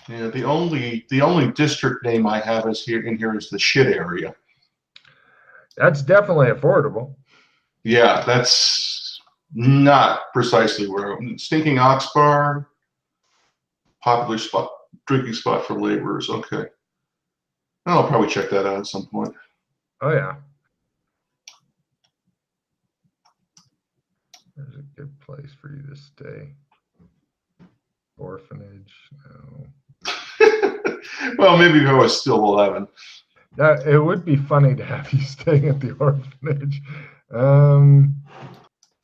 Yeah, the only district name I have is here is the shit area. That's definitely affordable. Yeah, that's not precisely where Stinking Ox Bar, popular spot, drinking spot for laborers. Okay, I'll probably check that out at some point. Oh yeah. There's a good place for you to stay. Orphanage, no. Well, maybe if I was still 11. It would be funny to have you staying at the orphanage. Damn,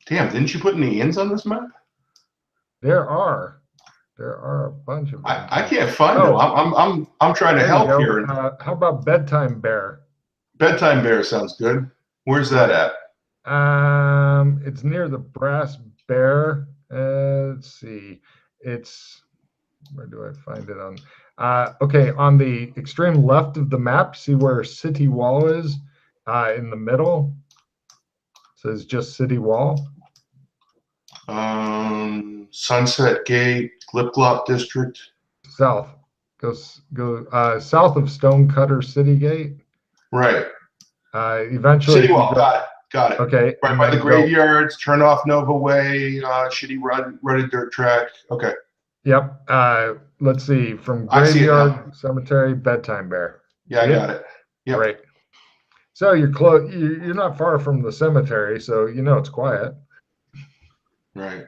didn't you put any inns on this map? There are a bunch of them. I can't find them. I'm trying to help here. How about Bedtime Bear? Bedtime Bear sounds good. Where's that at? It's near the Brass Bear. Let's see. Where do I find it on? Okay, on the extreme left of the map, see where City Wall is? In the middle, it says just City Wall. Sunset Gate, Glip Glop District. South. Go south of Stonecutter City Gate. Right. Eventually. City Wall. Got it. Okay. Right by the graveyards. Turn off Nova Way. Shitty rutted dirt track. Okay. Yep. Let's see. From Graveyard Cemetery, Bedtime Bear. Yeah, I got it. Yep. Right. So you're close. You're not far from the cemetery, so you know it's quiet. Right.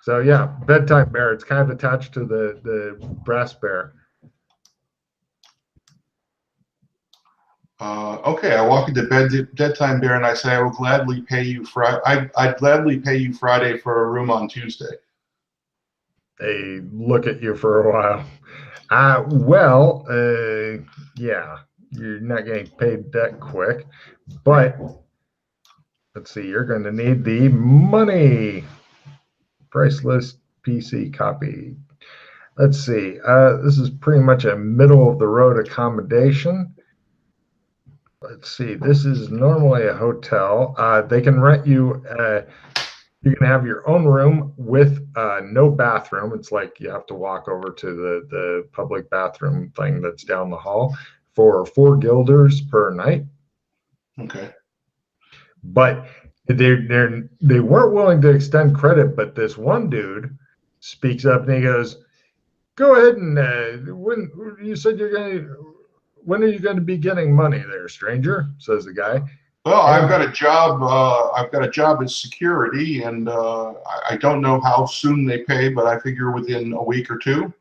So yeah, Bedtime Bear. It's kind of attached to the Brass Bear. Okay, I walk into Bedtime Bear and I say I will gladly pay you I'd gladly pay you Friday for a room on Tuesday. They look at you for a while. Yeah, you're not getting paid that quick, but let's see, you're going to need the money. Price list PC copy. Let's see, this is pretty much a middle of the road accommodation. Let's see, this is normally a hotel. They can rent you, you can have your own room with no bathroom. It's like you have to walk over to the public bathroom thing that's down the hall for 4 guilders per night. Okay. But they weren't willing to extend credit, but this one dude speaks up and he goes, "Go ahead and when you said when are you going to be getting money there, stranger?" says the guy. Well, I've got a job. I've got a job as security, and I don't know how soon they pay, but I figure within a week or two.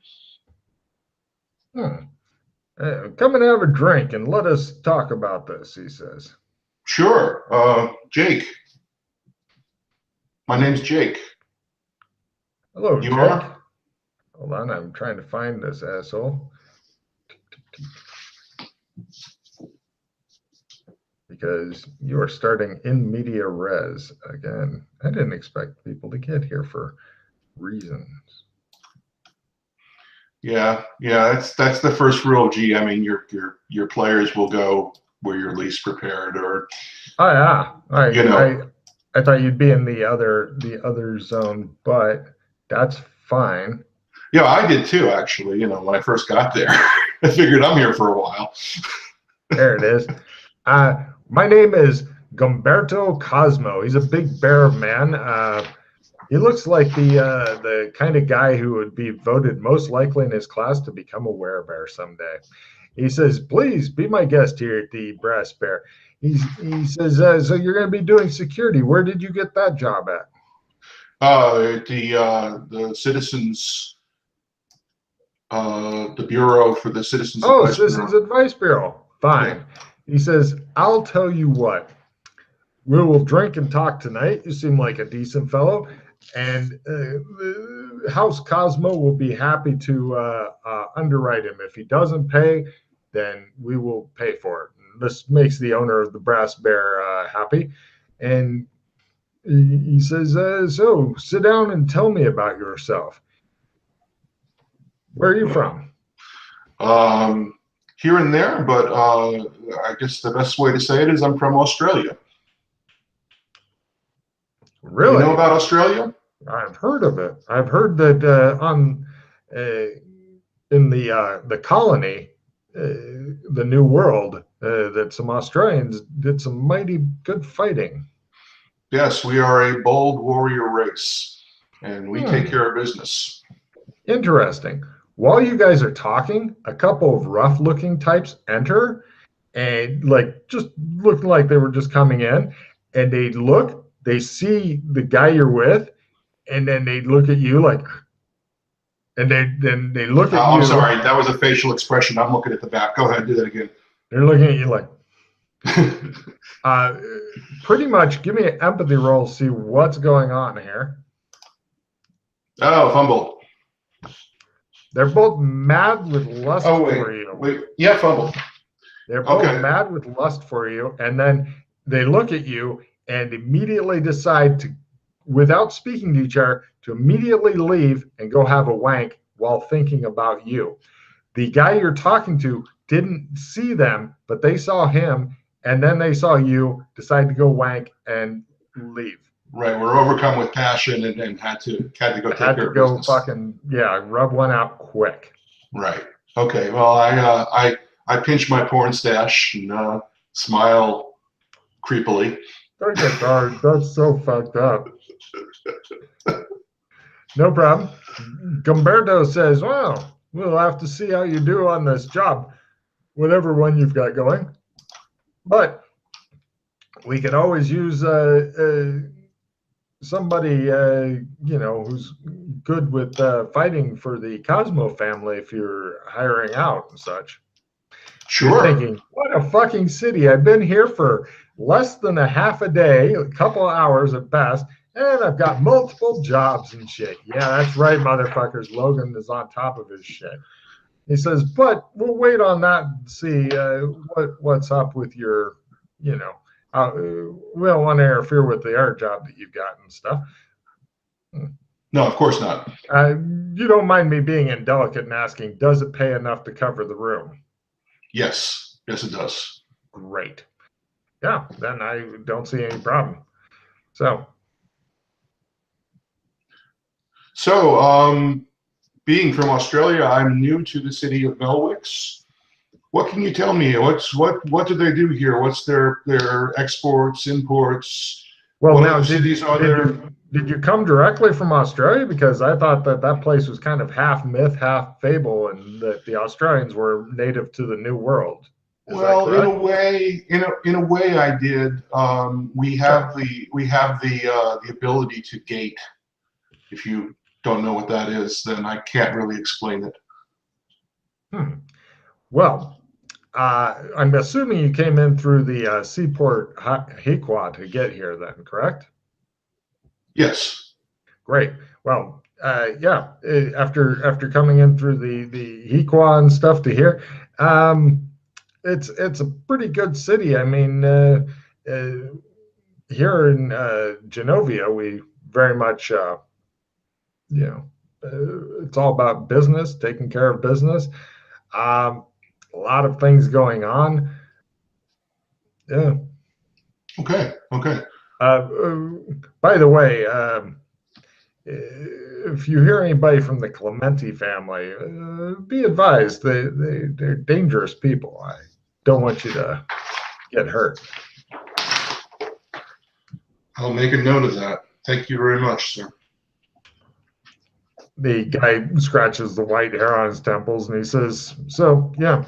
Come and have a drink and let us talk about this, he says. Sure. Jake. My name's Jake. Hello, you Jake. Are? Hold on, I'm trying to find this asshole. Because you are starting in media res again. I didn't expect people to get here for reasons. Yeah. That's the first rule. Gee, I mean, your players will go where you're least prepared, or. Oh yeah, I thought you'd be in the other zone, but that's fine. Yeah, I did too. Actually, when I first got there, I figured I'm here for a while. There it is. My name is Gumberto Cosmo. He's a big bear man. He looks like the kind of guy who would be voted most likely in his class to become a werebear someday. He says, "Please be my guest here at the Brass Bear." He says, "So you're going to be doing security. Where did you get that job at?" The Citizens, the Bureau for the Citizens Advice Citizens Bureau. Advice Bureau. Fine. Yeah. He says, "I'll tell you what. We will drink and talk tonight. You seem like a decent fellow. And House Cosmo will be happy to underwrite him. If he doesn't pay, then we will pay for it." And this makes the owner of the Brass Bear happy. And he says, "So sit down and tell me about yourself. Where are you from?" Here and there, but I guess the best way to say it is I'm from Australia. Really? You know about Australia? I've heard of it. I've heard that in the colony, the New World, that some Australians did some mighty good fighting. Yes, we are a bold warrior race, and we take care of business. Interesting. While you guys are talking, a couple of rough-looking types enter, and like just looking like they were just coming in, and they see the guy you're with, and then they look at you like, and they look at you. I'm sorry, that was a facial expression. I'm looking at the back. Go ahead, do that again. They're looking at you like, pretty much. Give me an empathy roll. See what's going on here. Oh, fumble. They're both mad with lust for you. Wait, yeah, fumble. They're both mad with lust for you, and then they look at you and immediately decide to, without speaking to each other, to immediately leave and go have a wank while thinking about you. The guy you're talking to didn't see them, but they saw him, and then they saw you, decide to go wank and leave. Right, we're overcome with passion and had to go take care of business. Fucking rub one out quick. Right. Okay. Well, I pinch my porn stash and smile creepily. That's so fucked up. No problem. Gumberto says, "Well, we'll have to see how you do on this job, whatever one you've got going. But we could always use somebody, who's good with fighting for the Cosmo family if you're hiring out and such." Sure. You're thinking, what a fucking city. I've been here for less than a half a day, a couple of hours at best, and I've got multiple jobs and shit. Yeah, that's right, motherfuckers. Logan is on top of his shit. He says, but we'll wait on that and see what's up with your, we don't want to interfere with the art job that you've got and stuff. No, of course not. You don't mind me being indelicate and asking, does it pay enough to cover the room? Yes. Yes, it does. Great. Yeah, then I don't see any problem. So, being from Australia, I'm new to the city of Melwicks. What can you tell me? What do they do here? What's their exports, imports? Well, what now cities are there? Did you come directly from Australia? Because I thought that place was kind of half myth, half fable, and that the Australians were native to the New World. Well, in a way, I did. We have the ability to gate. If you don't know what that is, then I can't really explain it. Well, I'm assuming you came in through the seaport Hiqua to get here, then, correct? Yes. Great. Well, after coming in through the Hiqua and stuff to here, it's a pretty good city. I mean, here in Genovia, we very much, it's all about business, taking care of business. A lot of things going on. Yeah. Okay. By the way, if you hear anybody from the Clementi family, be advised they're dangerous people. I don't want you to get hurt. I'll make a note of that. Thank you very much, sir. The guy scratches the white hair on his temples and he says, so, yeah,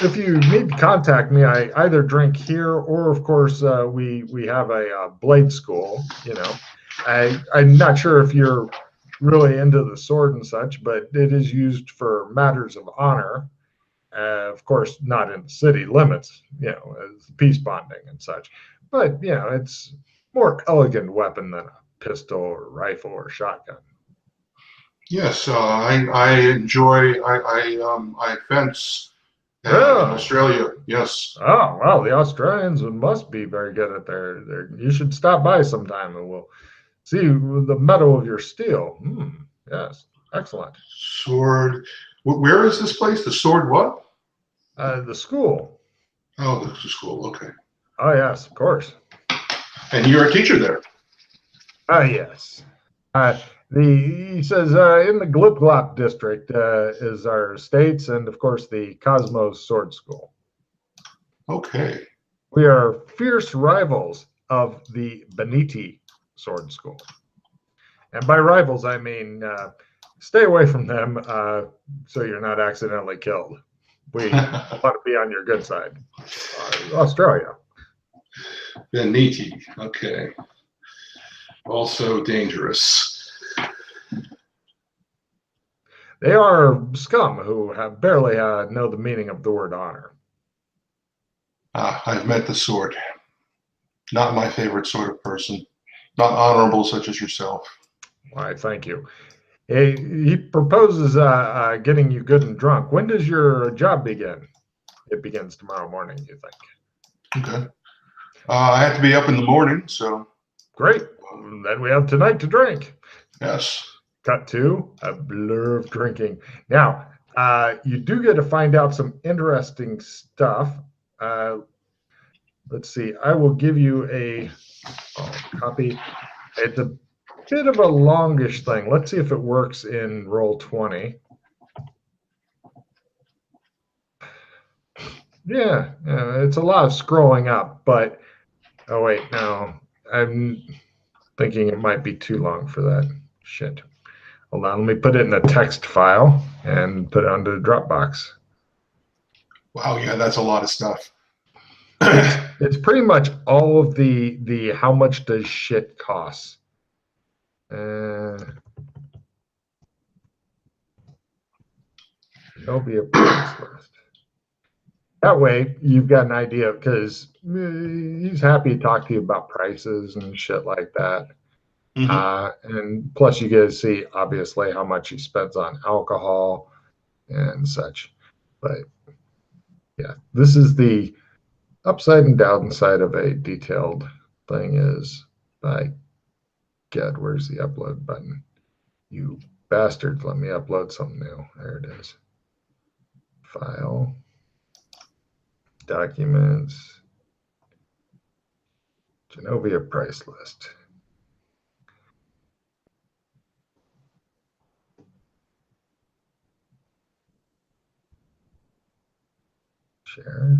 if you need to contact me, I either drink here or, of course, we have a blade school, I'm not sure if you're really into the sword and such, but it is used for matters of honor. Of course, not in the city limits, as peace bonding and such. But, it's more elegant weapon than a pistol or rifle or shotgun. Yes, I enjoy. I fence in Australia. Yes. Oh well, the Australians must be very good at their. You should stop by sometime, and we'll see the metal of your steel. Yes, excellent. Sword. Where is this place? The sword what? The school. Oh, the school. Okay. Oh yes, of course. And you're a teacher there. Yes. He says in the Glip Glop district is our estates, and of course the Cosmos Sword School. Okay. We are fierce rivals of the Beniti Sword School. And by rivals, I mean stay away from them so you're not accidentally killed. We want to be on your good side. Australia. Beniti. Okay. Also dangerous. They are scum who have barely know the meaning of the word honor. I've met the sword. Not my favorite sort of person. Not honorable such as yourself. Why, thank you. He proposes getting you good and drunk. When does your job begin? It begins tomorrow morning, you think? Okay. I have to be up in the morning, so. Great. Then we have tonight to drink. Yes. Cut to a blur of drinking. Now, you do get to find out some interesting stuff. Let's see. I will give you a copy. It's a bit of a longish thing. Let's see if it works in Roll20. Yeah, it's a lot of scrolling up, but oh wait, no, I'm thinking it might be too long for that. Shit. Hold on, let me put it in a text file and put it onto the Dropbox. Wow, yeah, that's a lot of stuff. It's pretty much all of the how much does shit cost. There'll be a price list. That way, you've got an idea because he's happy to talk to you about prices and shit like that. And plus, you get to see, obviously, how much he spends on alcohol and such. But, yeah, this is the upside and downside of a detailed thing is, by God, where's the upload button? You bastards, let me upload something new. There it is. File. Documents, Genovia price list. Share,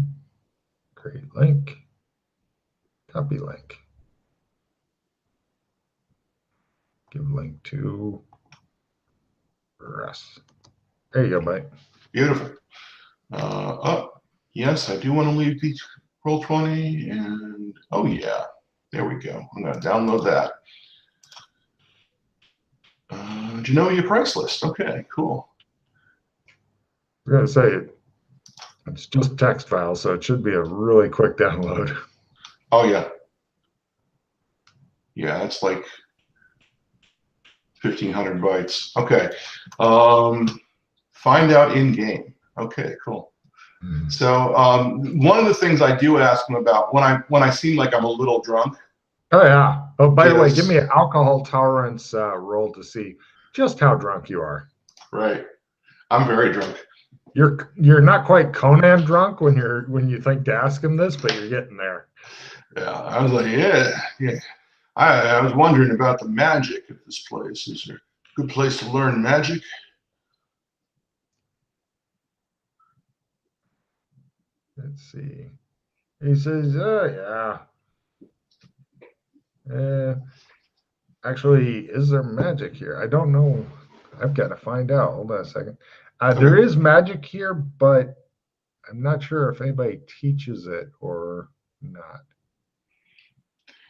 create link, copy link. Give link to Russ. There you go, Mike. Beautiful. Yes, I do want to leave the Roll20, and oh yeah, there we go. I'm going to download that. Genovia price list. Okay, cool. I'm going to say it's just text file, so it should be a really quick download. Oh yeah. Yeah, it's like 1,500 bytes. Okay. Find out in game. Okay, cool. So one of the things I do ask him about when I seem like I'm a little drunk. Oh yeah. Oh, by the way, give me an alcohol tolerance roll to see just how drunk you are. Right. I'm very drunk. You're not quite Conan drunk when you think to ask him this, but you're getting there. Yeah, I was like, yeah. I was wondering about the magic of this place. Is there a good place to learn magic? Let's see. He says, oh, yeah. Actually, is there magic here? I don't know. I've got to find out. Hold on a second. There is magic here, but I'm not sure if anybody teaches it or not.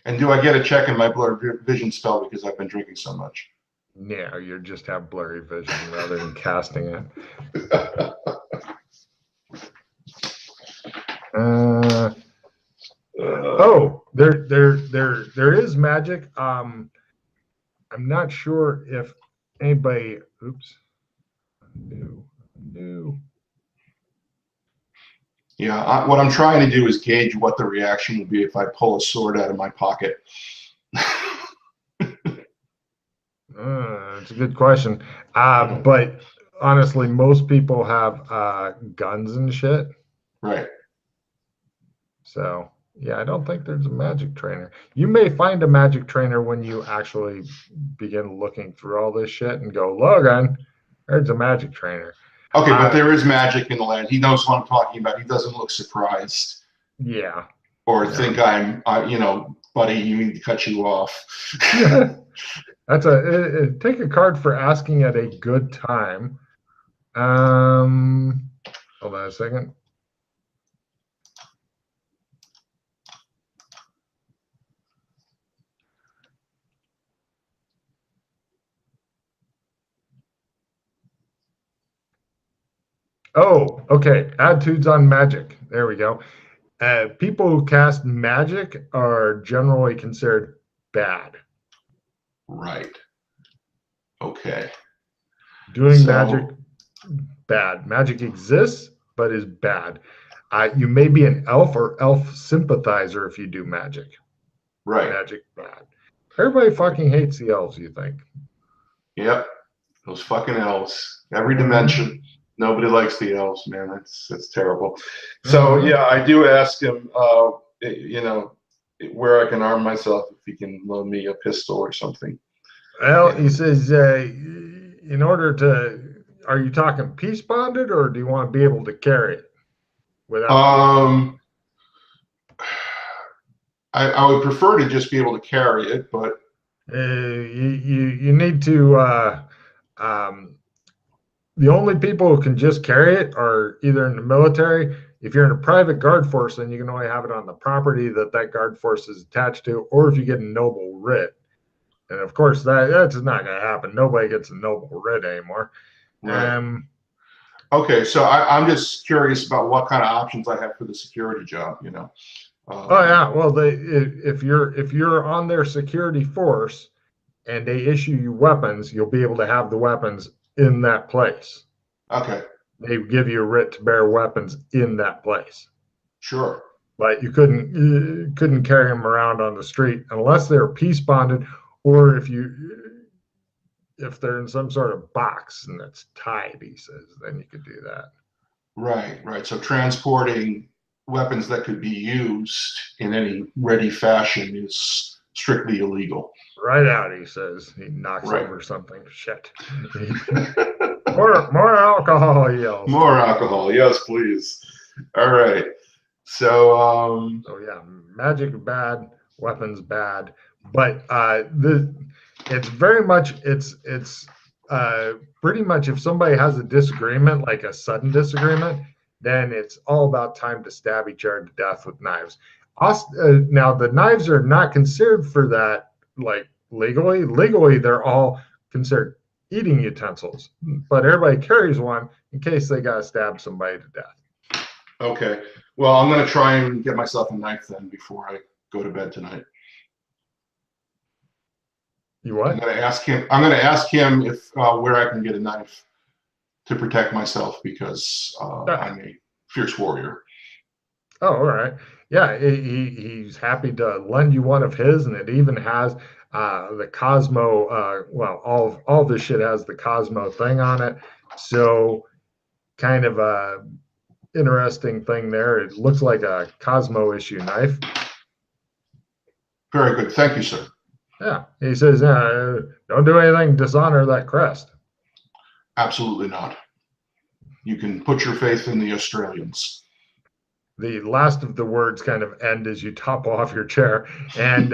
And do I get a check in my blurred vision spell because I've been drinking so much? Yeah, you just have blurry vision rather than casting it. Oh, there is magic. I'm not sure if anybody. Oops. Undo. Yeah, what I'm trying to do is gauge what the reaction would be if I pull a sword out of my pocket. That's a good question. But honestly, most people have guns and shit. Right. So Yeah, I don't think there's a magic trainer. You may find a magic trainer when you actually begin looking through all this shit and go, Logan, there's a magic trainer. Okay, but there is magic in the land. He knows what I'm talking about. He doesn't look surprised Yeah. or Yeah. think buddy, you need to cut you off. That's take a card for asking at a good time. Hold on a second. Oh, okay. Attitudes on magic. There we go. People who cast magic are generally considered bad. Right. Okay. Doing magic, bad. Magic exists, but is bad. You may be an elf or elf sympathizer if you do magic. Right. Magic, bad. Everybody fucking hates the elves, you think? Yep. Those fucking elves. Every dimension. Nobody likes the elves, man. That's terrible. So yeah, I do ask him, where I can arm myself, if he can loan me a pistol or something. Well, he says, in order to, are you talking peace bonded, or do you want to be able to carry it? Without I would prefer to just be able to carry it, but you need to. The only people who can just carry it are either in the military. If you're in a private guard force, then you can only have it on the property that guard force is attached to, or if you get a noble writ. And of course, that's not going to happen. Nobody gets a noble writ anymore. Right. Okay, so I'm just curious about what kind of options I have for the security job. Oh yeah, well, if you're on their security force and they issue you weapons, you'll be able to have the weapons in that place. Okay. They give you a writ to bear weapons in that place. Sure. But you couldn't carry them around on the street unless they're peace bonded, or if they're in some sort of box and that's tied, he says, then you could do that. Right. So transporting weapons that could be used in any ready fashion is strictly illegal. Right out, he says. He knocks over something. Shit. More alcohol, he yells. More alcohol, yes, please. All right. So yeah, magic bad, weapons bad, but it's very much it's pretty much, if somebody has a disagreement, like a sudden disagreement, then it's all about time to stab each other to death with knives. Now the knives are not considered for that, like legally. Legally, they're all considered eating utensils, but everybody carries one in case they gotta stab somebody to death. Okay. Well, I'm going to try and get myself a knife then before I go to bed tonight. You what? I'm going to ask him if where I can get a knife to protect myself, because I'm a fierce warrior. Oh, all right. Yeah, he's happy to lend you one of his, and it even has the Cosmo. All this shit has the Cosmo thing on it. So, kind of a interesting thing there. It looks like a Cosmo issue knife. Very good. Thank you, sir. Yeah, he says, don't do anything to dishonor that crest. Absolutely not. You can put your faith in the Australians. The last of the words kind of end as you topple off your chair, and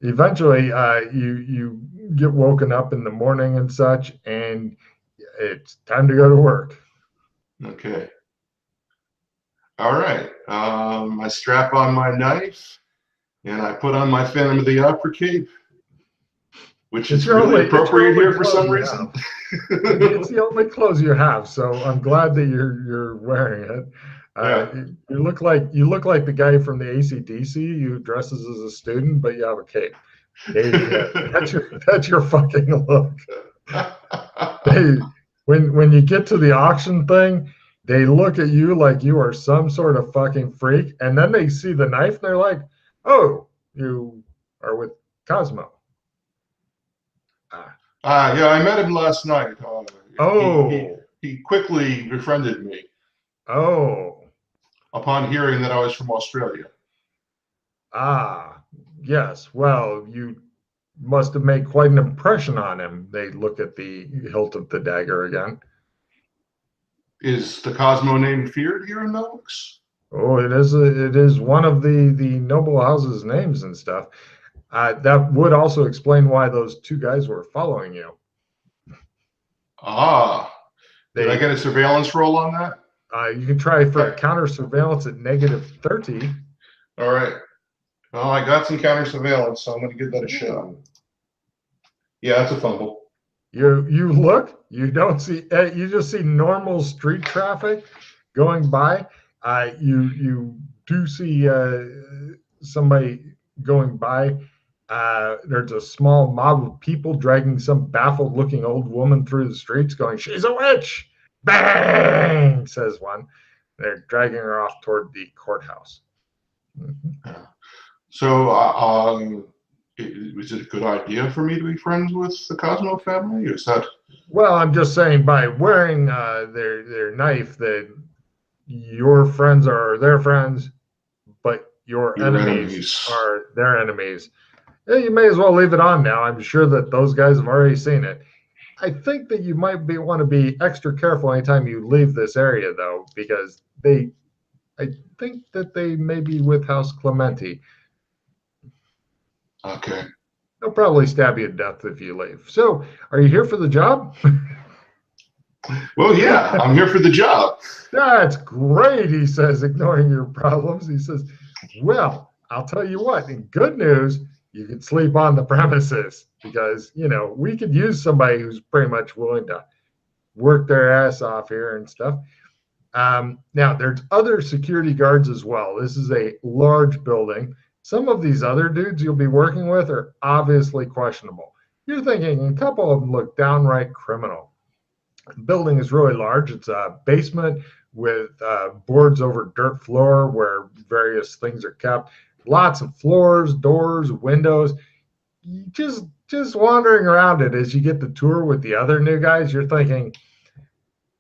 eventually you get woken up in the morning and such, and it's time to go to work. Okay. All right. I strap on my knife, and I put on my Phantom of the Opera cape, which is really appropriate here for some reason. It's the only clothes you have, so I'm glad that you're wearing it. You look like the guy from the AC/DC who dresses as a student, but you have a cape. That's your fucking look. When you get to the auction thing, they look at you like you are some sort of fucking freak, and then they see the knife and they're like, "Oh, you are with Cosmo." Yeah, I met him last night. he quickly befriended me Oh, upon hearing that I was from Australia. yes. Well, you must have made quite an impression on him. They look at the hilt of the dagger again. Is the Cosmo name feared here in Melix? Oh, it is one of the noble house's names and stuff. That would also explain why those two guys were following you. Ah, did I They get a surveillance roll on that? You can try for a counter surveillance at -30. All right. Well, I got some counter surveillance, so I'm going to give that a shot. Yeah, that's a fumble. You look, you don't see, you just see normal street traffic going by. You do see somebody going by. There's a small mob of people dragging some baffled-looking old woman through the streets, going, "She's a witch!" Bang! Says one. They're dragging her off toward the courthouse. Yeah. So, is it a good idea for me to be friends with the Cosmo family? Is that? Well, I'm just saying, by wearing their knife, that your friends are their friends, but your enemies are their enemies. Yeah, you may as well leave it on now. I'm sure that those guys have already seen it. I think that you might want to be extra careful anytime you leave this area, though, because I think that they may be with House Clementi. Okay. They'll probably stab you to death if you leave. So, are you here for the job? Well, yeah, I'm here for the job. That's great, he says, ignoring your problems. He says, well, I'll tell you what, in good news, you can sleep on the premises because, we could use somebody who's pretty much willing to work their ass off here and stuff. Now, there's other security guards as well. This is a large building. Some of these other dudes you'll be working with are obviously questionable. You're thinking a couple of them look downright criminal. The building is really large. It's a basement with boards over dirt floor where various things are kept. Lots of floors, doors, windows. Just wandering around it as you get the tour with the other new guys, you're thinking,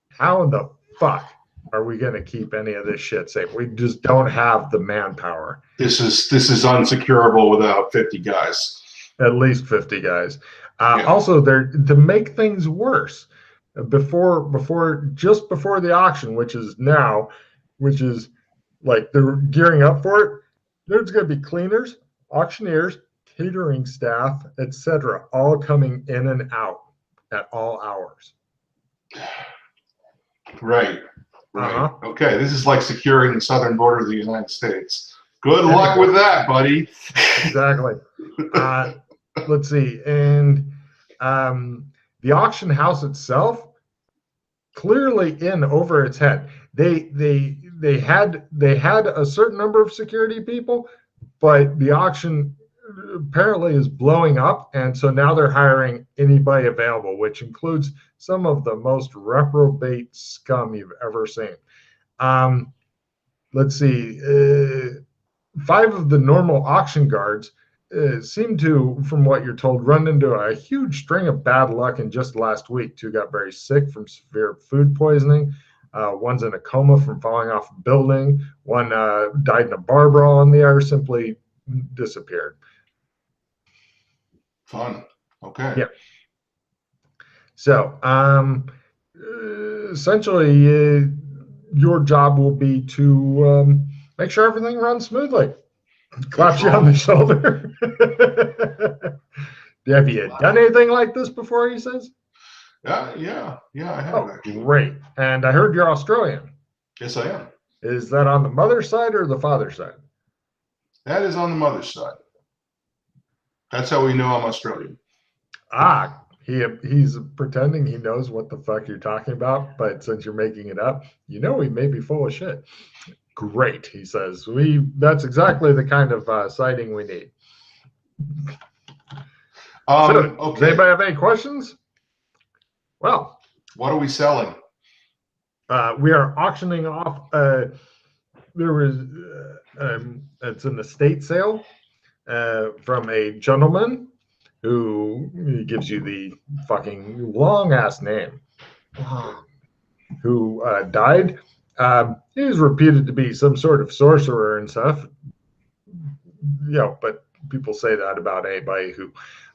how in the fuck are we going to keep any of this shit safe? We just don't have the manpower. This is unsecurable without 50 guys. At least 50 guys. Yeah. Also, they're to make things worse. Just before the auction, which is now, which is like they're gearing up for it, there's going to be cleaners, auctioneers, catering staff, etc., all coming in and out at all hours. Right. Okay, this is like securing the southern border of the United States. Good luck with that, buddy. Exactly. Let's see, and the auction house itself, clearly in over its head. They had a certain number of security people, but the auction apparently is blowing up, and so now they're hiring anybody available, which includes some of the most reprobate scum you've ever seen. Let's see, 5 of the normal auction guards seem to, from what you're told, run into a huge string of bad luck in just last week. 2 got very sick from severe food poisoning. One's in a coma from falling off a building. One died in a bar brawl, and the other simply disappeared. Fun. Okay. Yeah. So, essentially, your job will be to make sure everything runs smoothly. Claps you on the shoulder. Have you done anything like this before, he says? Yeah, I have. Oh, great. And I heard you're Australian. Yes, I am. Is that on the mother's side or the father's side? That is on the mother's side. That's how we know I'm Australian. He's pretending he knows what the fuck you're talking about, but since you're making it up, he may be full of shit. Great, he says. That's exactly the kind of sighting we need. Okay. Does anybody have any questions? Well, what are we selling? We are auctioning off. There was it's an estate sale from a gentleman who gives you the fucking long ass name. who died. He was reputed to be some sort of sorcerer and stuff. But people say that about anybody who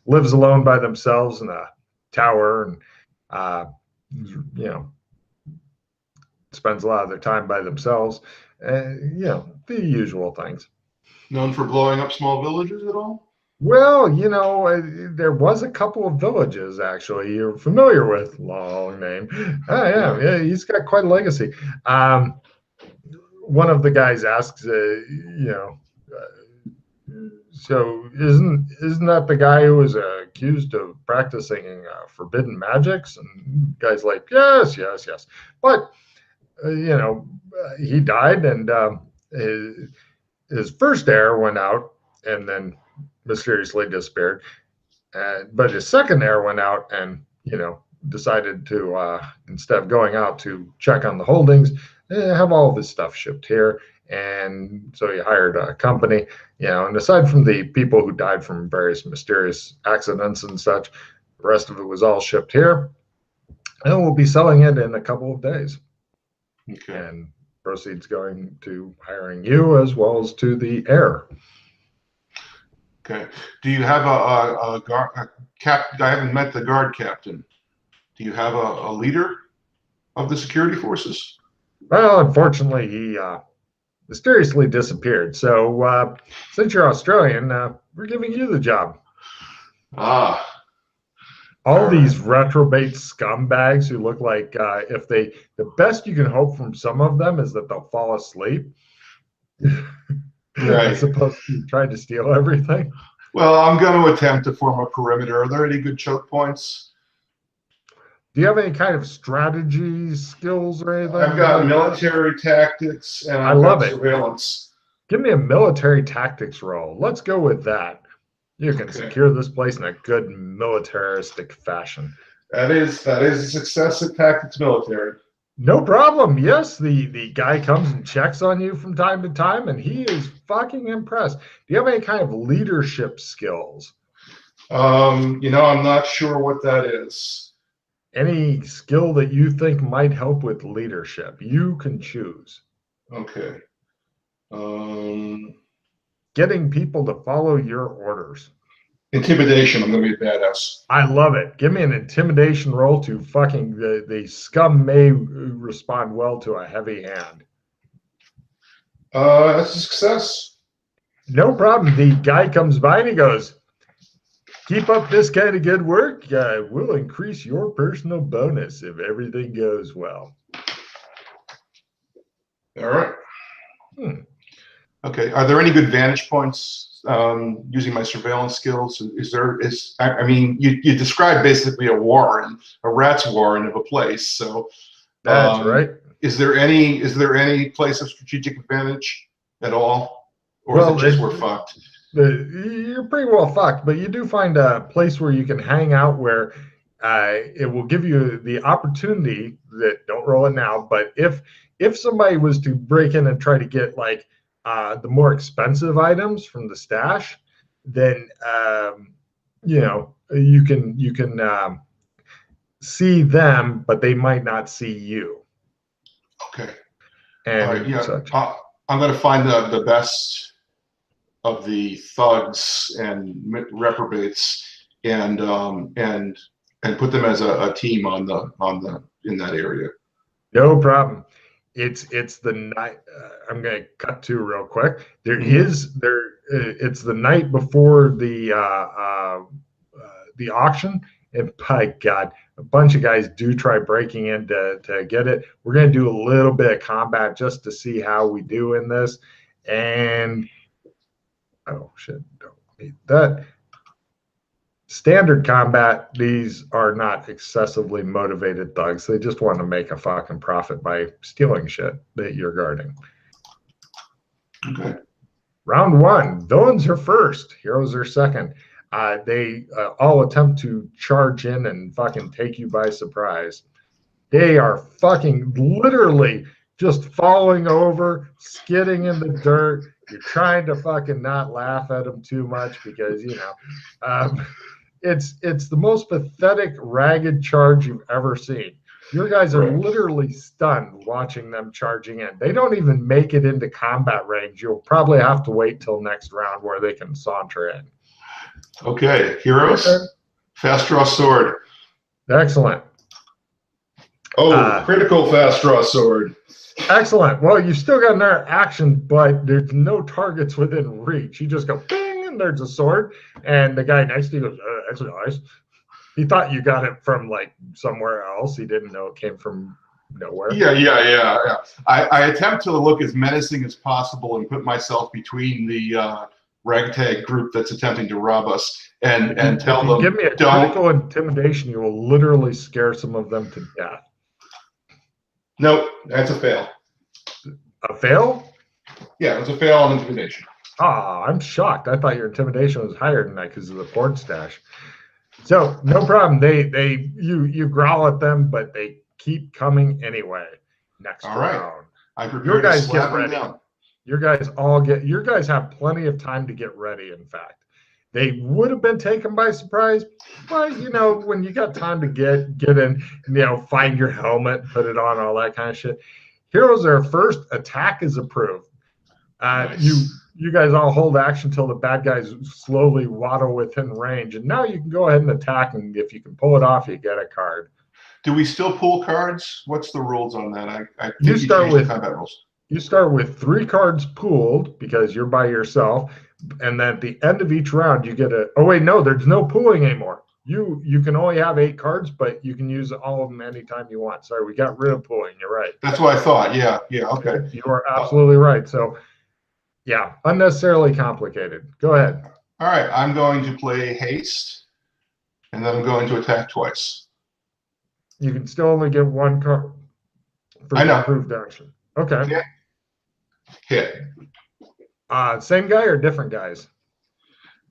lives alone by themselves in a tower and spends a lot of their time by themselves. The usual things. Known for blowing up small villages at all? Well, there was a couple of villages actually you're familiar with. Long name. Yeah, he's got quite a legacy. One of the guys asks, so isn't that the guy who was accused of practicing forbidden magics? And the guy's like, yes. But he died, and his first heir went out and then mysteriously disappeared. But his second heir went out and decided to instead of going out to check on the holdings, have all of his stuff shipped here. And so he hired a company, and aside from the people who died from various mysterious accidents and such, the rest of it was all shipped here. And we'll be selling it in a couple of days. Okay. And proceeds going to hiring you as well as to the heir. Okay. Do you have a I haven't met the guard captain. Do you have a leader of the security forces? Well, unfortunately, he mysteriously disappeared. So since you're Australian, we're giving you the job. All these reprobate scumbags who look like the best you can hope from some of them is that they'll fall asleep. Right. As opposed to trying to steal everything. Well, I'm going to attempt to form a perimeter. Are there any good choke points? Do you have any kind of strategy skills or anything? I've got military tactics and I love it. Surveillance. Give me a military tactics roll. Let's go with that. You can secure this place in a good militaristic fashion. That is a success at tactics military. No problem. Yes, the guy comes and checks on you from time to time, and he is fucking impressed. Do you have any kind of leadership skills? I'm not sure what that is. Any skill that you think might help with leadership, you can choose. Okay. Getting people to follow your orders. Intimidation. I'm going to be a badass. I love it. Give me an intimidation roll to fucking the scum may respond well to a heavy hand. That's a success. No problem. The guy comes by and he goes, keep up this kind of good work. We'll increase your personal bonus if everything goes well. All right. Okay. Are there any good vantage points using my surveillance skills? You described basically a rat's warren of a place. So that's right. Is there any place of strategic advantage at all, or is it just we're fucked? You're pretty well fucked, but you do find a place where you can hang out where it will give you the opportunity that, don't roll it now, but if somebody was to break in and try to get the more expensive items from the stash, then you can see them, but they might not see you. Okay. And all right, yeah. I'm going to find the best of the thugs and reprobates and put them as a team in that area. No problem. It's the night. I'm going to cut to real quick. It's the night before the auction, and by God, a bunch of guys do try breaking in to get it. We're going to do a little bit of combat just to see how we do in this, and oh shit, don't need that. Standard combat, these are not excessively motivated thugs. They just want to make a fucking profit by stealing shit that you're guarding. Okay. Round one, villains are first, heroes are second. They all attempt to charge in and fucking take you by surprise. They are fucking literally just falling over, skidding in the dirt. You're trying to fucking not laugh at them too much because, it's the most pathetic, ragged charge you've ever seen. Your guys are Right. literally stunned watching them charging in. They don't even make it into combat range. You'll probably have to wait till next round where they can saunter in. Okay, Your turn. heroes. Fast draw sword. Excellent. Oh, critical fast draw sword. Excellent. Well, you still got another action, but there's no targets within reach. You just go bing, and there's a sword, and the guy next to you goes, "That's nice." He thought you got it from like somewhere else. He didn't know it came from nowhere. Yeah. I attempt to look as menacing as possible and put myself between the ragtag group that's attempting to rob us and tell them, give me a critical intimidation, you will literally scare some of them to death. Nope, that's a fail. A fail? Yeah, it's a fail on intimidation. Ah, I'm shocked. I thought your intimidation was higher than that because of the board stash. So no problem. You growl at them, but they keep coming anyway. Next round. I prepare to slap them down. Your guys have plenty of time to get ready, in fact. They would have been taken by surprise, but when you got time to get in, find your helmet, put it on, all that kind of shit. Heroes are first, attack is approved. Nice. You guys all hold action until the bad guys slowly waddle within range, and now you can go ahead and attack, and if you can pull it off, you get a card. Do we still pull cards? What's the rules on that? I think you start with combat rules. You start with 3 cards pooled because you're by yourself, and then at the end of each round you get a. Oh wait, no, there's no pooling anymore. You can only have 8 cards, but you can use all of them anytime you want. Sorry, we got rid of pooling. You're right. That's what I thought. Yeah, okay. You are absolutely right. So, yeah, unnecessarily complicated. Go ahead. All right, I'm going to play haste, and then I'm going to attack twice. You can still only get 1 card for approved action. Okay. Yeah. Hit. Same guy or different guys?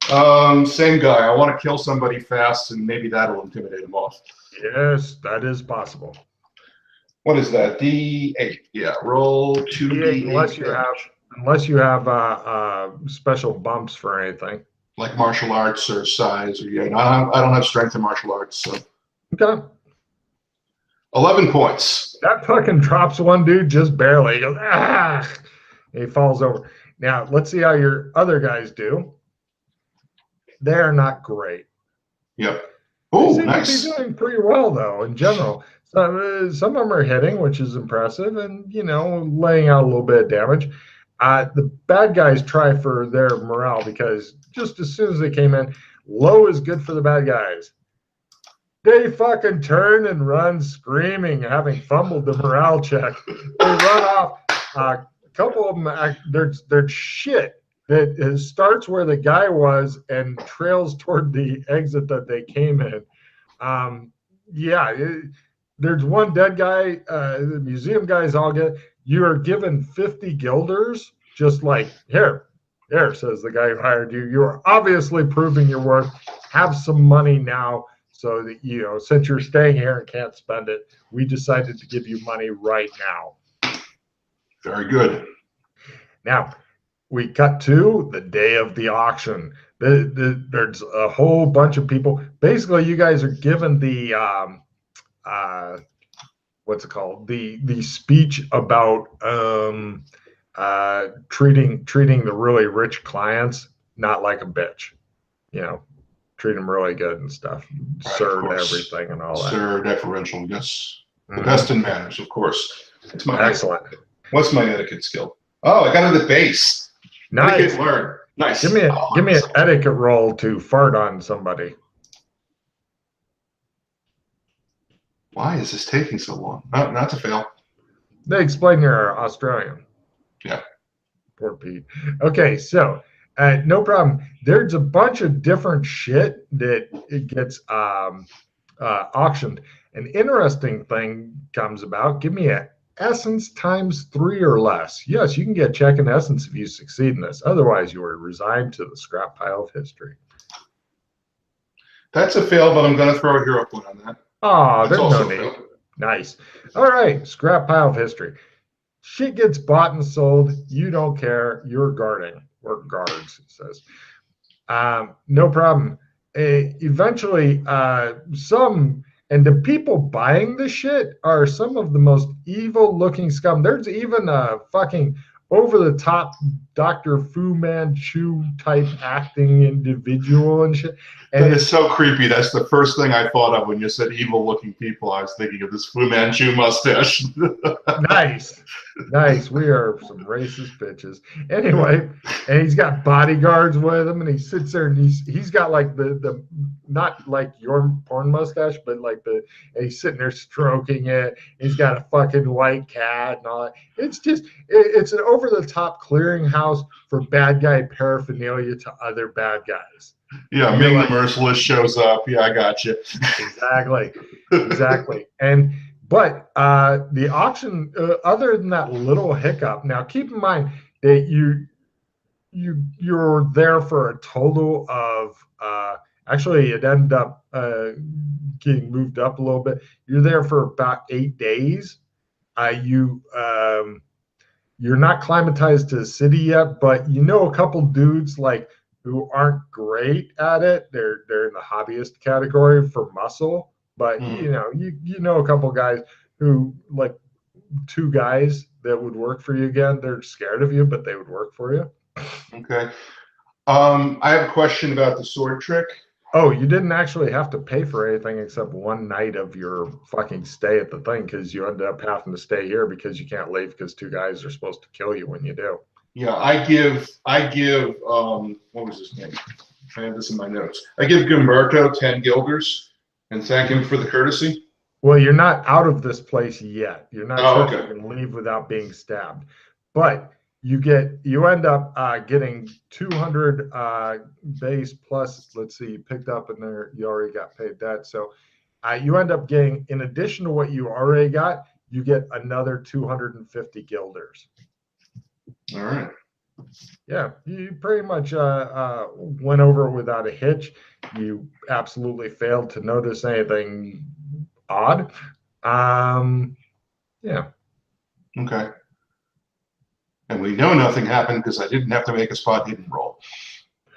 Same guy. I want to kill somebody fast, and maybe that'll intimidate him off. Yes, that is possible. What is that? D8. Yeah. Roll 2d8. Unless you have special bumps for anything. Like martial arts or size, or I don't have strength in martial arts. So. Okay. 11 points. That fucking drops one dude just barely. He goes, ah! He falls over. Now, let's see how your other guys do. They're not great. Yep. Oh, nice. They seem to be doing pretty well, though, in general. So, some of them are hitting, which is impressive, and, laying out a little bit of damage. The bad guys try for their morale because just as soon as they came in, low is good for the bad guys. They fucking turn and run screaming, having fumbled the morale check. They run off. A couple of them, they're shit. It starts where the guy was and trails toward the exit that they came in. There's one dead guy. The museum guys all get. You are given 50 guilders, just like here, says the guy who hired you. You are obviously proving your worth. Have some money now. So that, since you're staying here and can't spend it, we decided to give you money right now. Very good. Now, we cut to the day of the auction. There's a whole bunch of people. Basically, you guys are given the, what's it called? The speech about treating the really rich clients not like a bitch. Treat them really good and stuff. Right, sir to everything and all that. Sir, deferential, yes. The best in manners, of course. It's my excellent. What's my etiquette skill? Oh, I got it at base. Nice. Etiquette learn. Nice. Give me an etiquette roll to fart on somebody. Why is this taking so long? Not to fail. They explain you're Australian. Yeah. Poor Pete. Okay, so no problem. There's a bunch of different shit that it gets auctioned. An interesting thing comes about. Give me a essence times 3 or less. Yes, you can get check in essence if you succeed in this. Otherwise, you are resigned to the scrap pile of history. That's a fail, but I'm going to throw a hero point on that. Oh, there's no need. Nice. All right, scrap pile of history. Shit gets bought and sold. You don't care. You're guarding. Or guards, it says. No problem. Eventually, some And the people buying the shit are some of the most evil looking scum. There's even a fucking over the top Dr. Fu Manchu type acting individual and shit. And That is so creepy. That's the first thing I thought of when you said evil-looking people. I was thinking of this Fu Manchu mustache. nice. We are some racist bitches. Anyway, and he's got bodyguards with him, and he sits there and he's got like the not like your porn mustache, but like and he's sitting there stroking it. He's got a fucking white cat and all that. It's just it's an over the top clearinghouse for bad guy paraphernalia to other bad guys. Yeah, Ming the Merciless shows up. Yeah, I got you. Exactly. But the auction, other than that little hiccup, now keep in mind that you're there for a total of actually it ended up getting moved up a little bit. You're there for about 8 days. You're not climatized to the city yet, but you know a couple dudes like who aren't great at it. They're in the hobbyist category for muscle, but you know a couple guys who like 2 guys that would work for you again. They're scared of you, but they would work for you. Okay. I have a question about the sword trick. Oh, you didn't actually have to pay for anything except one night of your fucking stay at the thing because you ended up having to stay here because you can't leave because 2 guys are supposed to kill you when you do. Yeah, I give what was his name? I have this in my notes. I give Gumberto 10 guilders and thank him for the courtesy. Well, you're not out of this place yet. You're not sure okay. if you can leave without being stabbed. But you end up getting 200 base plus, let's see, you picked up in there, you already got paid that. So you end up getting, in addition to what you already got, you get another 250 guilders. All right. Yeah, you pretty much went over it without a hitch. You absolutely failed to notice anything odd. Yeah. Okay. And we know nothing happened because I didn't have to make a spot hidden roll.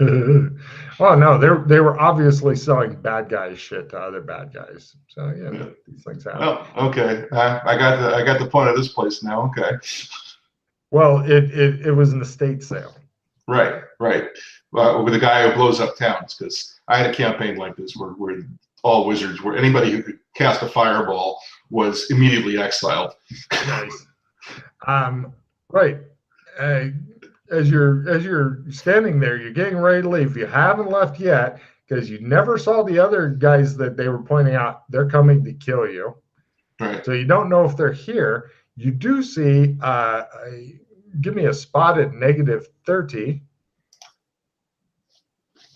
Oh no, they were obviously selling bad guys shit to other bad guys. So yeah. These things happen. Oh, okay. I got the point of this place now. Okay. Well, it was an estate sale. Right. With the guy who blows up towns, because I had a campaign like this where all wizards were anybody who could cast a fireball was immediately exiled. Nice. Right. As you're standing there, you're getting ready to leave. You haven't left yet because you never saw the other guys that they were pointing out. They're coming to kill you. Right. So you don't know if they're here. You do see. Give me a spot at -30.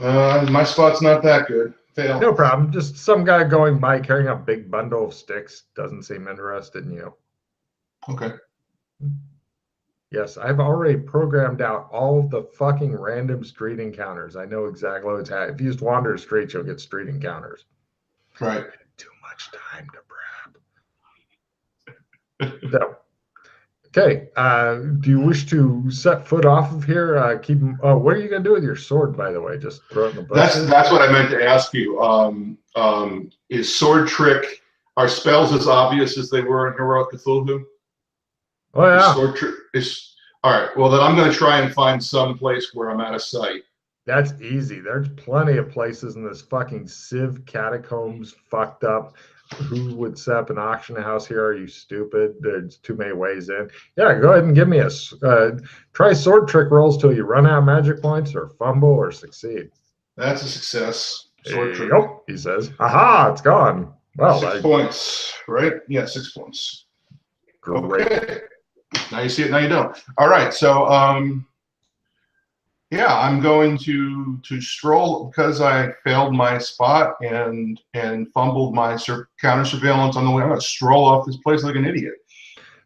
My spot's not that good. Fail. No problem. Just some guy going by carrying a big bundle of sticks. Doesn't seem interested in you. Okay. Yes, I've already programmed out all of the fucking random street encounters. I know exactly what's happening. If you just wander the streets, you'll get street encounters. Right. Too much time to prep. So, okay. Do you wish to set foot off of here? What are you gonna do with your sword, by the way? Just throw it in the bushes? That's what I meant to ask you. Is sword trick are spells as obvious as they were in Heroic Cthulhu? Oh yeah. Sword trick is all right. Well, then I'm going to try and find some place where I'm out of sight. That's easy. There's plenty of places in this fucking Civ catacombs fucked up. Who would set up an auction house here? Are you stupid? There's too many ways in. Yeah, go ahead and give me a try sword trick rolls till you run out of magic points or fumble or succeed. That's a success. Sword trick. Yep, he says. Aha, it's gone. Well, 6 points, right? Yeah, 6 points. Great. Okay. Now you see it, now you don't. All right, so yeah, I'm going to stroll because I failed my spot and fumbled my counter surveillance on the way. I'm going to stroll off this place like an idiot.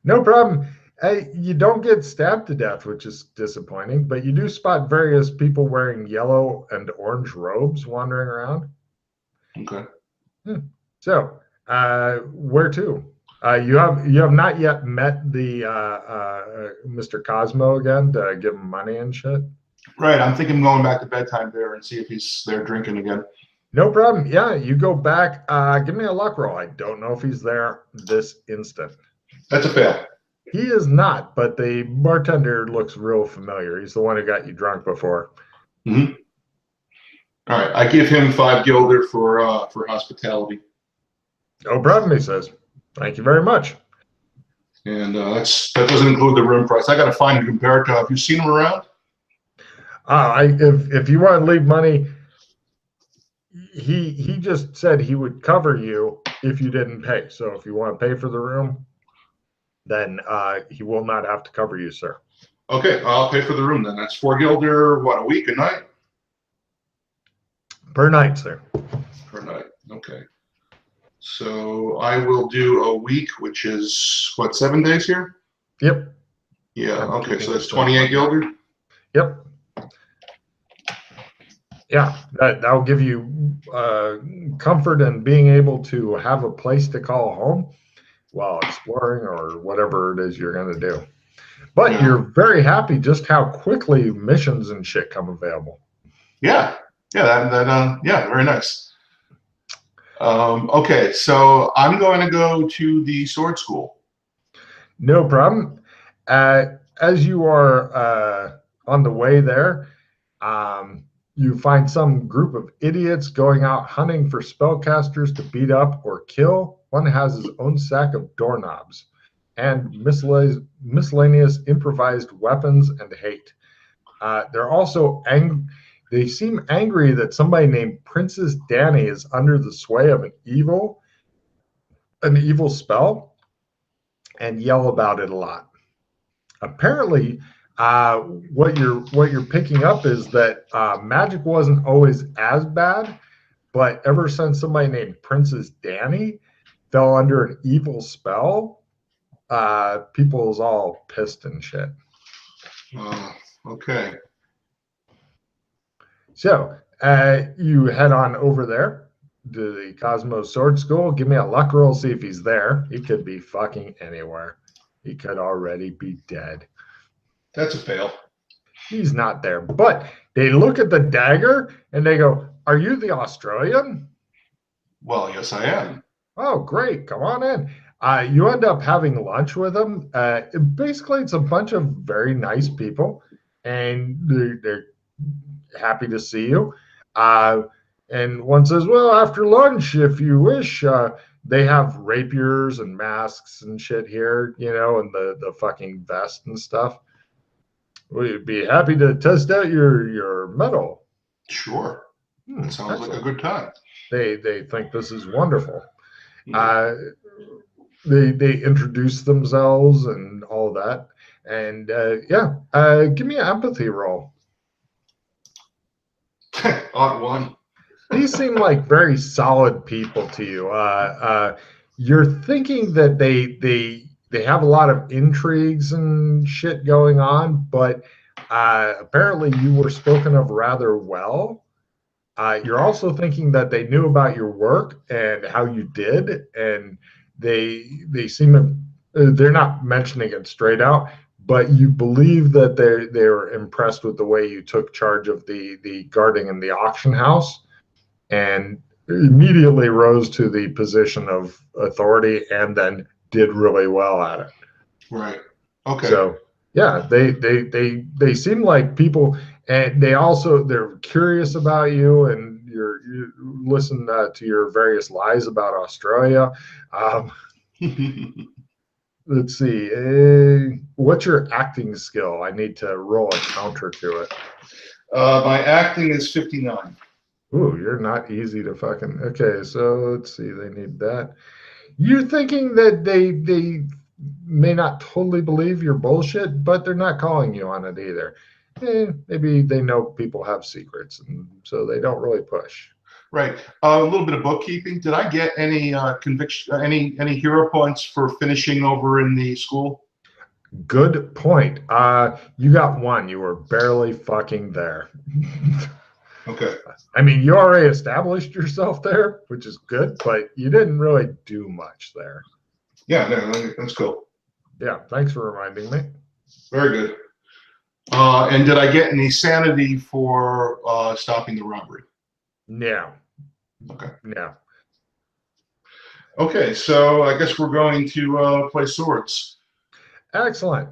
No problem. Hey, you don't get stabbed to death, which is disappointing, but you do spot various people wearing yellow and orange robes wandering around. Okay. So, where to? You have not yet met the Mr. Cosmo again to give him money and shit. Right. I'm thinking going back to bedtime there and see if he's there drinking again. No problem. Yeah, you go back. Give me a luck roll. I don't know if he's there this instant. That's a fail. He is not, but the bartender looks real familiar. He's the one who got you drunk before. Mm-hmm. All right, I give him 5 guilder for hospitality. No problem, he says. Thank you very much. And that doesn't include the room price. I got to find a comparator. Have you seen him around? If you want to leave money, he just said he would cover you if you didn't pay. So if you want to pay for the room, then he will not have to cover you, sir. Okay, I'll pay for the room then. That's 4 guilder, what, a week, a night? Per night, sir. Per night, okay. So I will do a week, which is, what, 7 days here? Yep. Yeah, okay, so that's 28 guilder? Yep. Yeah, that'll give you comfort and being able to have a place to call home while exploring or whatever it is you're going to do. But Yeah. You're very happy just how quickly missions and shit come available. Yeah, yeah, very nice. Okay, so I'm going to go to the sword school. No problem. As you are on the way there, you find some group of idiots going out hunting for spellcasters to beat up or kill. One has his own sack of doorknobs and miscellaneous improvised weapons and hate. They're also they seem angry that somebody named Princess Danny is under the sway of an evil spell, and yell about it a lot. Apparently, what you're picking up is that magic wasn't always as bad, but ever since somebody named Princess Danny fell under an evil spell, people's all pissed and shit. Okay. So you head on over there to the Cosmos Sword School. Give me a luck roll, see if he's there. He could be fucking anywhere. He could already be dead. That's a fail. He's not there. But they look at the dagger and they go, "Are you the Australian?" Well, yes, I am. Oh, great. Come on in. You end up having lunch with them. Basically, it's a bunch of very nice people, and they're happy to see you. And one says, "Well, after lunch, if you wish, they have rapiers and masks and shit here, and the fucking vest and stuff. We'd be happy to test out your metal." Sure. That sounds Excellent. like a good time. They think this is wonderful. Mm. They introduce themselves and all that. And give me an empathy roll. Odd one. These seem like very solid people to you. You're thinking that they have a lot of intrigues and shit going on, but apparently you were spoken of rather well. You're also thinking that they knew about your work and how you did, and they seem they're not mentioning it straight out, but you believe that they're impressed with the way you took charge of the guarding in the auction house, and immediately rose to the position of authority, and then did really well at it. Right. Okay. So yeah, they seem like people, and they're curious about you, and you listen to your various lies about Australia. Let's see. What's your acting skill? I need to roll a counter to it. My acting is 59. Ooh, you're not easy to fucking. Okay, so let's see. They need that. You're thinking that they may not totally believe your bullshit, but they're not calling you on it either. Maybe they know people have secrets, and so they don't really push. Right. A little bit of bookkeeping. Did I get any conviction, any hero points for finishing over in the school? Good point. You got one. You were barely fucking there. Okay. I mean, you already established yourself there, which is good, but you didn't really do much there. Yeah, no, that's cool. Yeah, thanks for reminding me. Very good. And did I get any sanity for stopping the robbery? Yeah. Okay. Yeah. Okay, so I guess we're going to play swords. Excellent.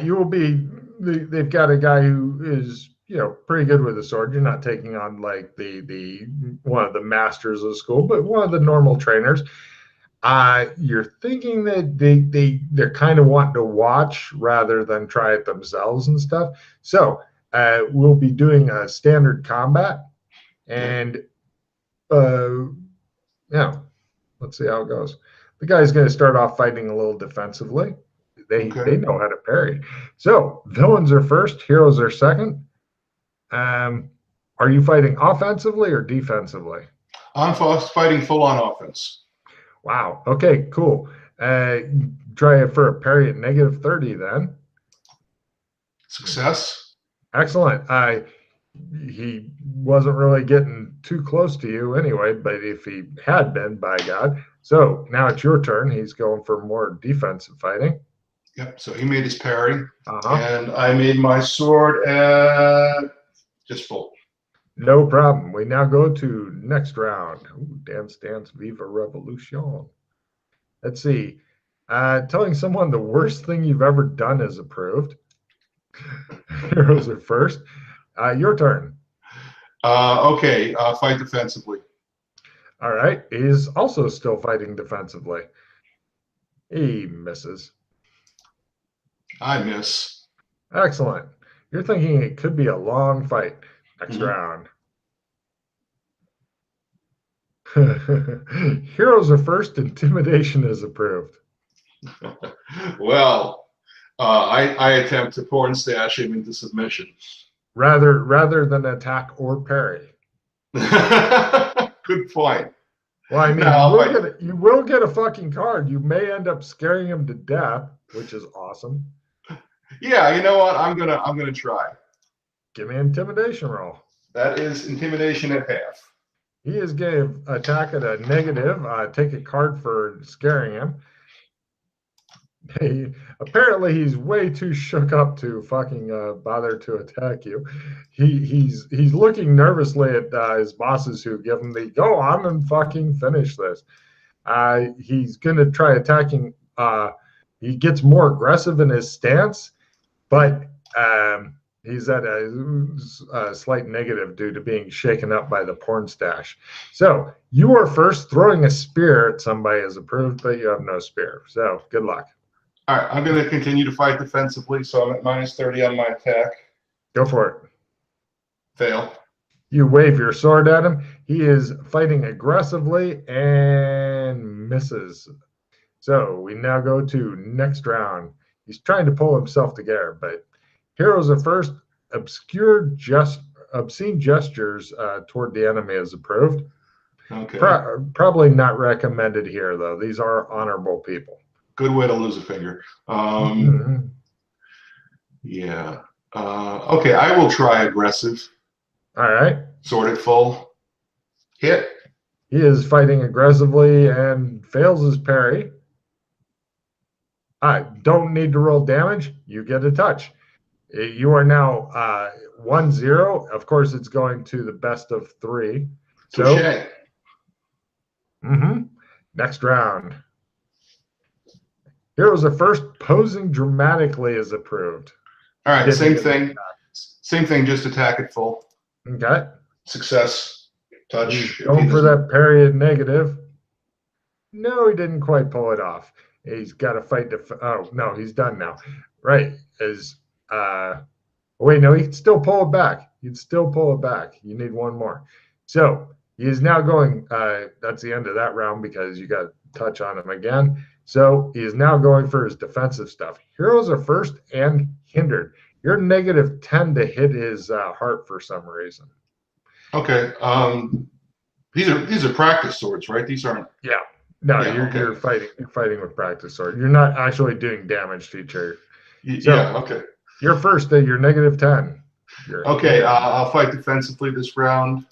You will be. They've got a guy who is, pretty good with a sword. You're not taking on like the one of the masters of the school, but one of the normal trainers. You're thinking that they're kind of wanting to watch rather than try it themselves and stuff. So we'll be doing a standard combat, and yeah, let's see how it goes. The guy's going to start off fighting a little defensively. They Okay. know how to parry. So villains are first, heroes are second. Are you fighting offensively or defensively? I'm fighting full on offense. Wow. Okay, cool. Try it for a parry at -30 then. Success. Excellent. He wasn't really getting too close to you anyway, but if he had been, by God. So now it's your turn. He's going for more defensive fighting. Yep. So he made his parry, Uh-huh. and I made my sword at just full. No problem. We now go to next round. Ooh, Dance Dance Viva Revolution. Let's see. Telling someone the worst thing you've ever done is approved. Heroes are first. Your turn. Okay. Fight defensively. All right. He's also still fighting defensively. He misses. I miss. Excellent. You're thinking it could be a long fight. Next round. Heroes are first. Intimidation is approved. Well, I attempt to porn stash him into submission. Rather than attack or parry. Good point. Well, I mean, No, you will get a fucking card. You may end up scaring him to death, which is awesome. Yeah, you know what? I'm gonna try. Give me an intimidation roll. That is intimidation at half. He is going to attack at a negative. Take a card for scaring him. Apparently he's way too shook up to fucking bother to attack you. He's looking nervously at his bosses who give him the go on and fucking finish this. He's gonna try attacking. He gets more aggressive in his stance, but he's at a slight negative due to being shaken up by the porn stash. So you are first. Throwing a spear at somebody is approved, but you have no spear. So good luck. All right, I'm going to continue to fight defensively, so I'm at -30 on my attack. Go for it. Fail. You wave your sword at him. He is fighting aggressively and misses. So we now go to next round. He's trying to pull himself together, but heroes are first. Obscene gestures toward the enemy is approved. Okay. Probably not recommended here, though. These are honorable people. Good way to lose a finger. Yeah. Okay, I will try aggressive. All right. Sword at full. Hit. He is fighting aggressively and fails his parry. I don't need to roll damage. You get a touch. You are now 1-0. Of course, it's going to the best of 3. Touché. Next round. Heroes are first. Posing dramatically is approved. All right, same thing. Same thing, just attack at full. Okay. Success. Touch. Going for that parry at negative. No, he didn't quite pull it off. He's got to fight. Oh, no, he's done now. Right. Wait, no, he can still pull it back. You'd still pull it back. You need one more. So he is now going. That's the end of that round because you got to touch on him again. So he is now going for his defensive stuff. Heroes are first and hindered. You're -10 to hit his heart for some reason. Okay. These are practice swords, right? These aren't. Yeah. No, Yeah, you're fighting with practice sword. You're not actually doing damage to each other. Yeah. Okay. You're first. You're -10. Okay. I'll fight defensively this round.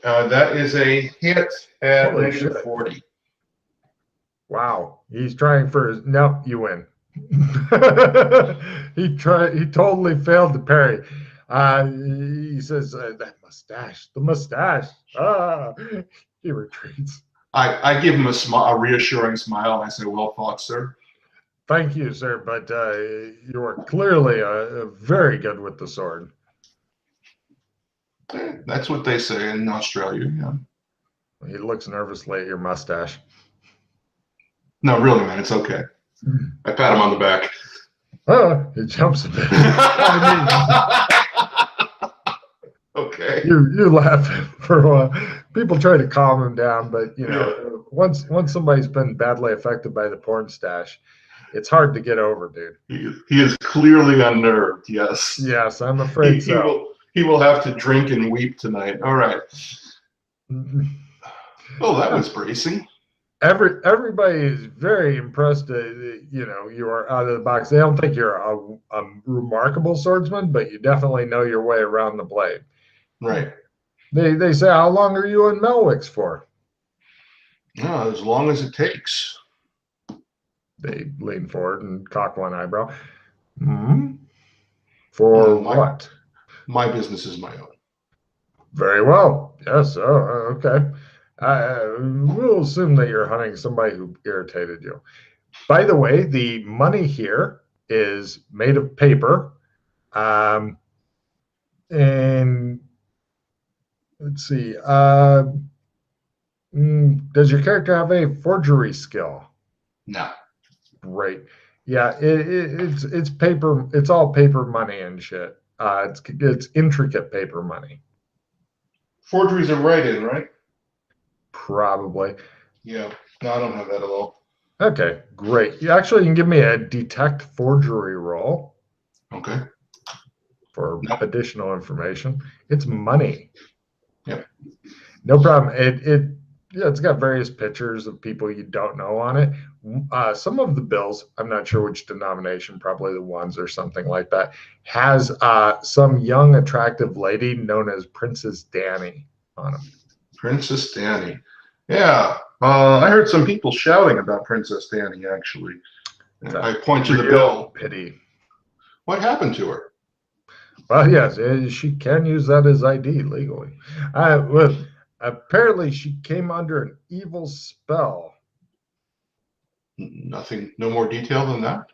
That is a hit at -40. Wow. He's trying for his. No, you win. He totally failed to parry. He says, that mustache, the mustache. He retreats. I give him a reassuring smile, and I say, "Well thought, sir." Thank you, sir, but you are clearly very good with the sword. That's what they say in Australia. Yeah. He looks nervously at your mustache. No, really, man, it's okay. I pat him on the back. Oh, it jumps a bit. Okay. You laugh for a while. People try to calm him down, but once somebody's been badly affected by the porn stash, it's hard to get over, dude. He is clearly unnerved. Yes. Yes, I'm afraid so. He will have to drink and weep tonight. All right. Oh, that was bracing. Everybody is very impressed. You are out of the box. They don't think you're a remarkable swordsman, but you definitely know your way around the blade. Right. They say, how long are you in Melwicks for? Oh, as long as it takes. They lean forward and cock one eyebrow. For what? My business is my own. Very well. Yes. Oh, okay. We'll assume that you're hunting somebody who irritated you. By the way, the money here is made of paper. And let's see. Does your character have a forgery skill? No. Great. Yeah, it's paper. It's all paper money and shit. It's intricate paper money. Forgeries are write-in, right? Probably. Yeah. No, I don't have that at all. Okay, great. You can give me a detect forgery roll. Okay. For additional information. It's money. Yep. No problem. It's got various pictures of people you don't know on it. Some of the bills, I'm not sure which denomination, probably the ones or something like that, has some young, attractive lady known as Princess Danny on them. Princess Danny. Yeah. I heard some people shouting about Princess Danny, actually. I point to the bill. Pity. What happened to her? Well, yes, she can use that as ID legally. Well, apparently, she came under an evil spell. Nothing, no more detail than that?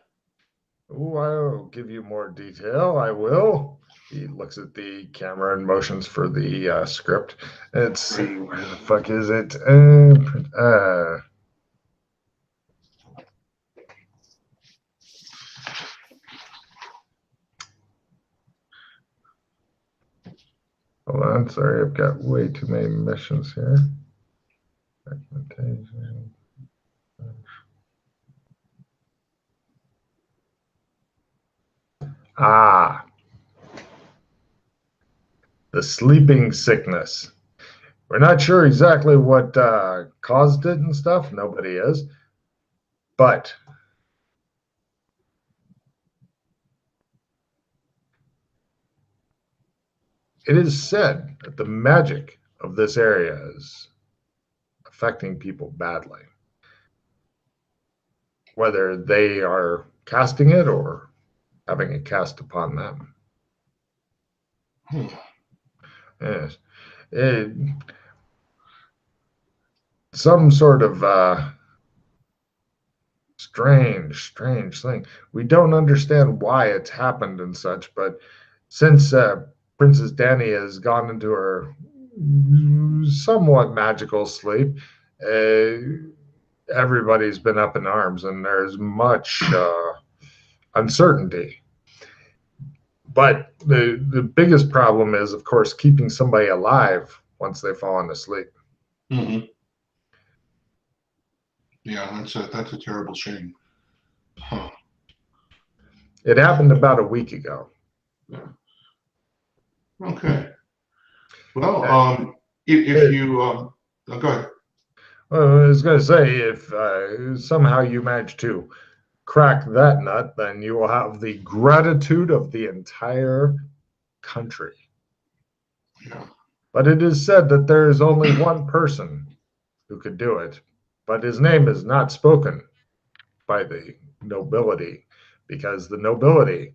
Oh, I'll give you more detail. I will. He looks at the camera and motions for the script. Let's see, where the fuck is it? Hold on, sorry, I've got way too many missions here. Documentation. The sleeping sickness. We're not sure exactly what caused it and stuff. Nobody is. But it is said that the magic of this area is affecting people badly. Whether they are casting it or having it cast upon them. Yes. Some sort of strange thing. We don't understand why it's happened and such, but since Princess Danny has gone into her somewhat magical sleep, everybody's been up in arms and there's much uncertainty. But the biggest problem is, of course, keeping somebody alive once they've fallen asleep. Mm-hmm. Yeah, that's a terrible shame. Huh. It happened about a week ago. Yeah. Okay. Well, if you go ahead. Well, I was going to say, if somehow you manage to crack that nut, then you will have the gratitude of the entire country. Yeah. But it is said that there is only one person who could do it, but his name is not spoken by the nobility, because the nobility,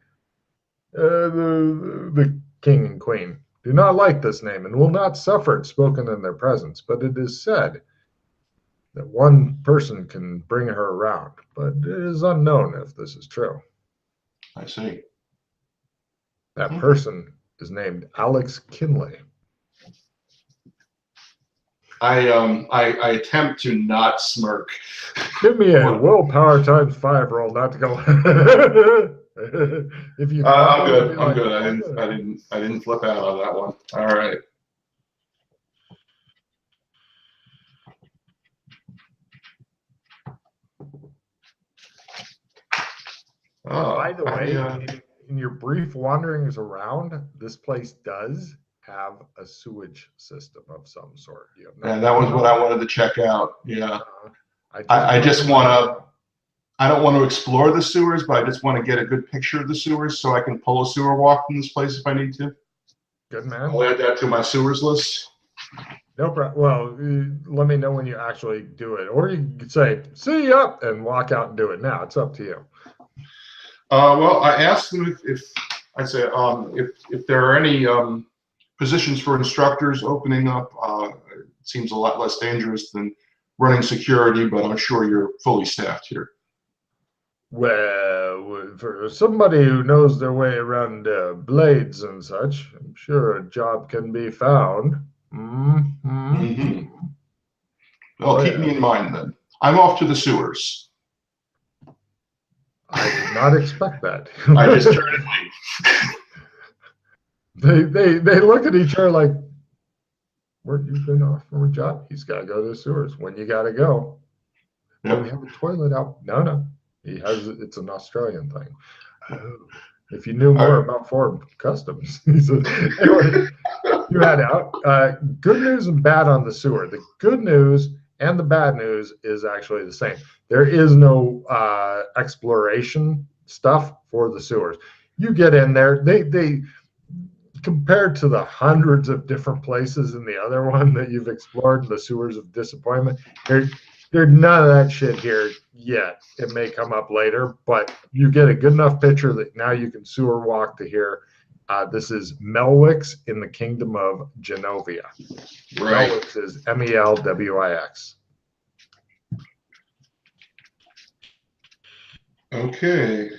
the king and queen, do not like this name and will not suffer it spoken in their presence. But it is said that one person can bring her around, but it is unknown if this is true. I see. That person is named Alex Kinley. I attempt to not smirk. Give me a willpower times 5 roll not to go. If you I'm good. you're I'm like, good. I didn't flip out on that one. All right. Oh, By the way, in your brief wanderings around, this place does have a sewage system of some sort. You have no and that was what I wanted to check out. Yeah. I just wanted want to. I don't want to explore the sewers, but I just want to get a good picture of the sewers so I can pull a sewer walk from this place if I need to. Good man. I'll add that to my sewers list. No problem. Well, let me know when you actually do it, or you could say "see ya" and walk out and do it now. It's up to you. Well, I asked them if I said if there are any positions for instructors opening up. It seems a lot less dangerous than running security, but I'm sure you're fully staffed here. Well, for somebody who knows their way around blades and such, I'm sure a job can be found. Mm-hmm. Well, keep me in mind then. I'm off to the sewers. I did not expect that. I just turned and leave. They look at each other like, "Where you been off from a job? He's got to go to the sewers. When you got to go? Yep. Do we have a toilet out? No. He has. It's an Australian thing. Oh, if you knew more about Ford Customs." He said, anyway, you head out. Good news and bad on the sewer. The good news and the bad news is actually the same. There is no exploration stuff for the sewers. You get in there. They compared to the hundreds of different places in the other one that you've explored, the sewers of disappointment, there's none of that shit here yet. It may come up later, but you get a good enough picture that now you can sewer walk to here. This is Melwix in the kingdom of Genovia. Right. Melwix is Melwix. Okay.